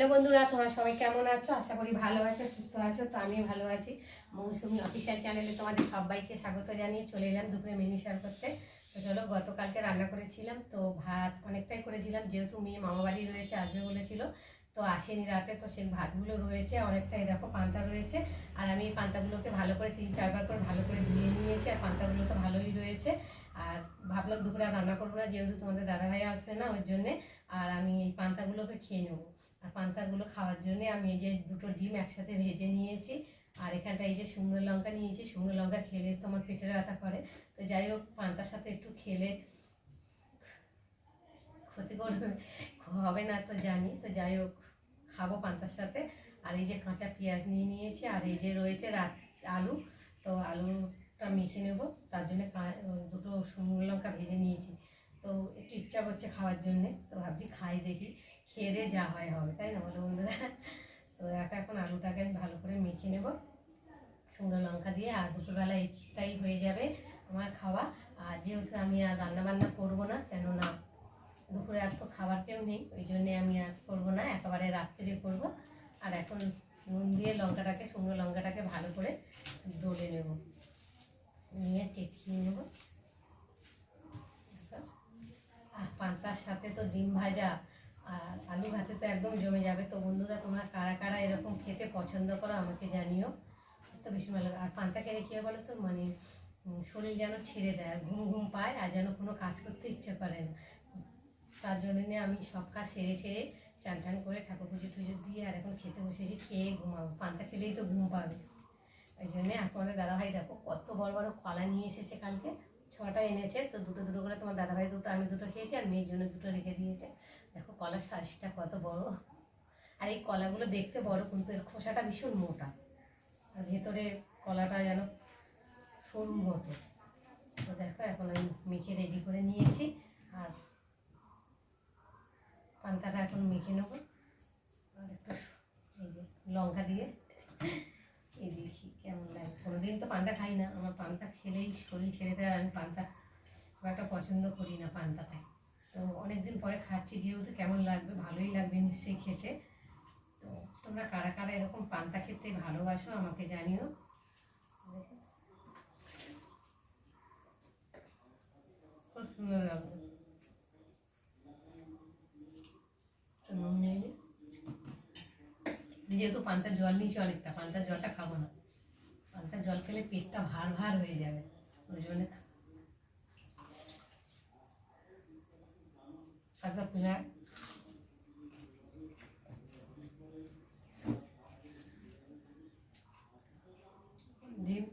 Hello বন্ধুরা, তোমরা সবাই কেমন আছো? আশা করি ভালো আছো, সুস্থ আছো। তো আমি ভালো আছি। মৌসুমি অফিসিয়াল চ্যানেলে তোমাদের সবাইকে স্বাগত জানিয়ে চলে এলাম দুপুরে মেনু শেয়ার করতে। তো চলো, গতকালকে রান্না করেছিলাম, তো ভাত অনেকটাই করেছিলাম, যেহেতু মেয়ে মামাবাড়ি রয়েছে, আসবে বলেছিল, তো আসেনি রাতে, তো সেই ভাতগুলো রয়েছে অনেকটাই। দেখো পান্তা রয়েছে, আর আমি এই পান্তাগুলোকে ভালো করে 3-4 বার করে ভালো করে ধুয়ে নিয়েছি, আর পান্তাগুলো তো ভালোই রয়েছে। আর ভাবলাম দুপুরে রান্না করবো না, যেহেতু তোমাদের দাদাভাই আসবে না, ওই জন্যে। আর আমি এই পান্তাগুলোকে খেয়ে নেবো। আর পান্তাগুলো খাওয়ার জন্য আমি এই যে 2টো ডিম একসাথে ভেজে নিয়েছি, আর এখানটা এই যে শুকনো লঙ্কা নিয়েছি। শুকনো লঙ্কা খেলে তো আমার পেটে ব্যথা করে, তো যাই হোক পান্তার সাথে একটু খেলে ক্ষতি করবে হবে না তো জানি, তো যাই হোক খাবো পান্তার সাথে। আর এই যে কাঁচা পেঁয়াজ নিয়ে নিয়েছি, আর এই যে রয়েছে আলু, তো আলুটা মেখে নেবো, তার জন্য 2টো শুকনো লঙ্কা ভেজে নিয়েছি। তো একটু ইচ্ছা করছে খাওয়ার জন্যে, তো ভাবছি খাই দেখি, খেয়ে দিয়ে যা হয় হবে, তাই না বলো বন্ধুরা? তো এখন আলুটাকে আমি ভালো করে মেখে নেব শুকনো লঙ্কা দিয়ে, আর দুপুরবেলা এটাই হয়ে যাবে আমার খাওয়া। আর যেহেতু আমি আর রান্নাবান্না করবো না, কেননা দুপুরে আর তো খাবার কেউ নেই, ওই জন্যে আমি আর করবো না, একেবারে রাত্রে করবো। আর এখন নুন দিয়ে লঙ্কাটাকে, শুকনো লঙ্কাটাকে ভালো করে ডলে নেব, নিয়ে চেটিয়ে নেব। আর পান্তার সাথে তো ডিম ভাজা আর আলু ভাতে তো একদম জমে যাবে। তো বন্ধুরা, তোমরা কারা কারা এরকম খেতে পছন্দ করো আমাকে জানিও, তো বেশি ভালো লাগে। আর পান্তা খেলে কী হয় বলো তো, মানে শরীর যেন ছেড়ে দেয়, আর ঘুম ঘুম পায়, আর যেন কোনো কাজ করতে ইচ্ছে করে না। তার জন্যে আমি সব কাজ সেরে ঠেরে চান টান করে ঠাকুর পুজো টুজো দিয়ে আর এখন খেতে বসেছি, খেয়ে ঘুমাবো। পান্তা খেলেই তো ঘুম পাবে, ওই জন্যে। আর তোমাদের দাদাভাই দেখো কত বড় বড় কলা নিয়ে এসেছে, কালকে 6টা এনেছে, তো 2টো করে তোমার দাদাভাই 2টো, আমি 2টো খেয়েছি, আর মেয়ের জন্য 2টো রেখে দিয়েছে। দেখো কলার সাইজটা কত বড়। আর এই কলাগুলো দেখতে বড়, কিন্তু এর খোসাটা ভীষণ মোটা, আর ভেতরে কলাটা যেন সরু মতো। তো দেখো এখন আমি মেখে রেডি করে নিয়েছি, আর পান্তাটা এখন মেখে নেবো। আর একটু এই যে লঙ্কা দিয়ে এই দেখি কেমন লাগে। কোনোদিন তো পান্তা খাই না, আমার পান্তা খেলেই শরীর ছেড়ে দেয়, আর আমি পান্তা খুব একটা পছন্দ করি না পান্তাটা। তো অনেকদিন পরে খাচ্ছি, যেহেতু কেমন লাগবে, ভালোই লাগবে নিশ্চয়ই খেতে। তো তোমরা কারা কারা এরকম পান্তা খেতে ভালোবাসো আমাকে জানিও। খুব সুন্দর লাগবে। যেহেতু পান্তার জল নিয়েছি অনেকটা, পান্তার জলটা খাবো না, পান্তার জল খেলে পেটটা ভার ভার হয়ে যাবে, ওই জন্য কাঁচা পেঁয়াজ, ডিম